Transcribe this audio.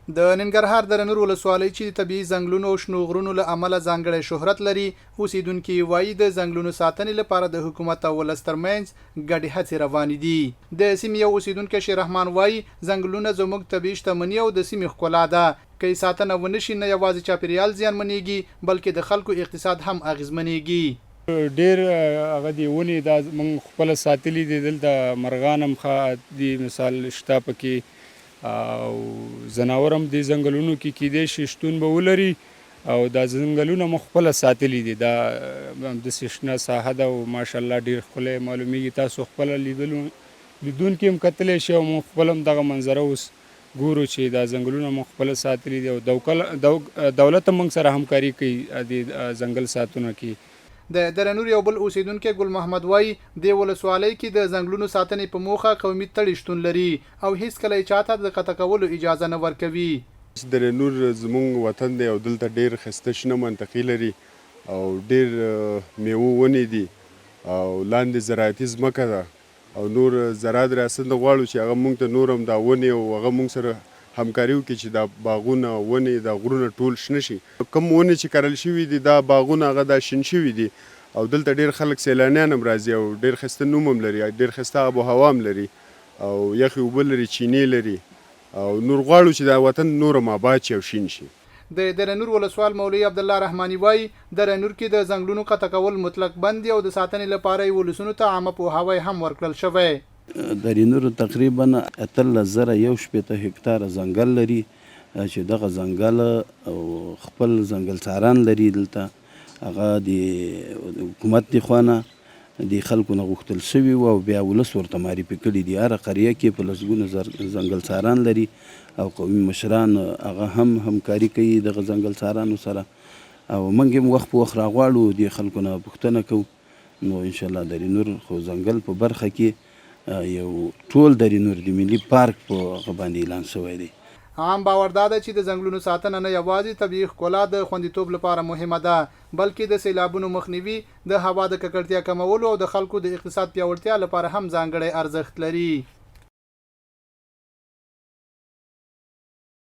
د ننګرهار د نور ولسوالۍ چې طبيعي ځنګلونو او شنو غرونو له امله ځانګړی شهرت لري، اوسیدونکو وایي د ځنګلونو ساتنې لپاره د حکومت او ولس ترمنځ ګډې هڅې روانې دي. د سیمې یو اوسیدونکو شیر رحمان وایي ځنګلونه زموږ طبيعي شتمني او د سیمې ښکلا ده. که ساتنه ونشي نه یوازې چاپیریال زیانمنېږي بلکې د خلکو اقتصاد هم اغیزمنېږي. ډېر هغه دی ونې دا موږ خپل ساتلي دي، دلته مرغان هم ښه دي مثال شته پکې او ځناور هم دې ځنګلونو کې کیدای شي شتون به ولري او دا ځنګلونه مو خپل ساتلي دي. دا د شنه ساحه ده او ماشاءالله ډېر ښکلی معلومیږي. تاسو خپل لیدونکي هم کتلی شي او مو خپل هم دغه منظره اوس ګورو چې دا ځنګلونه مو خپل ساتلي دي او دولت هم موږ سره همکاري کوي د ځنګل ساتنه کې. د درنور یو بل اوسیدونکو ګل محمد وای د ولسوالۍ کې د ځنګلونو ساتنې په موخه قومي تړي شتون لري او هیڅ کله چاته د قطع کولو اجازه نه ورکوي. درنور زموږ وطن دی او دلته ډیر خسته شنه منطقې لري او ډیر میوه ونې دي او لاندې زراعتي ځمکه ده او نور زراعت ریاست غواړو چې هغه موږ ته نور هم دا ونې او هغه موږ سره همکاري وکړي چې دا باغونه ونې دا غرونه ټول شنه شي. کوم ونې چې کرل شوي دي دا باغونه هغه دا شین شوي دي او دلته ډېر خلک سیلانیان هم راځي او ډېر ښایسته نوم هم لري، ډېر ښایسته آب و هوا هم لري او یخې اوبه لري، چینې لري او نور غواړو چې دا وطن نور هم آباد شي او شین شي. د درنور ولسوال مولوي عبدالله رحماني وای درنور کې د ځنګلونو قطع کول مطلق بند دي او د ساتنې لپاره ولسونو ته عامه پوهاوی هم ورکړل شوی. درنور تقریبا 13,180 هکتاره ځنګل لري چې دغه ځنګل خپل ځنګل څاران لري. دلته هغه د حکومت د خوانه د خلکو نه غوښتل شوي و او بیا ولس ورته معرفي کړي دي. هره قریه کې په لسګونه ځنګل څاران لري او قومي مشران هغه هم همکاري کوي دغه ځنګل څارانو سره او موږ هم وخت په وخت راغواړو د خلکو نه پوښتنه کوو. نو انشاءالله درنور خو ځنګل په برخه کې یو ټول درنور د ملي پارک په باندې اعلان شوی دی. عام باور دا ده چې د ځنګلونو ساتنه نه یوازې طبیعي ښکلا د خوندیتوب لپاره مهمه ده بلکې د سیلابونو مخنیوي، د هوا د ککړتیا کمولو او د خلکو د اقتصاد پیاوړتیا لپاره هم ځانګړی ارزښت لري.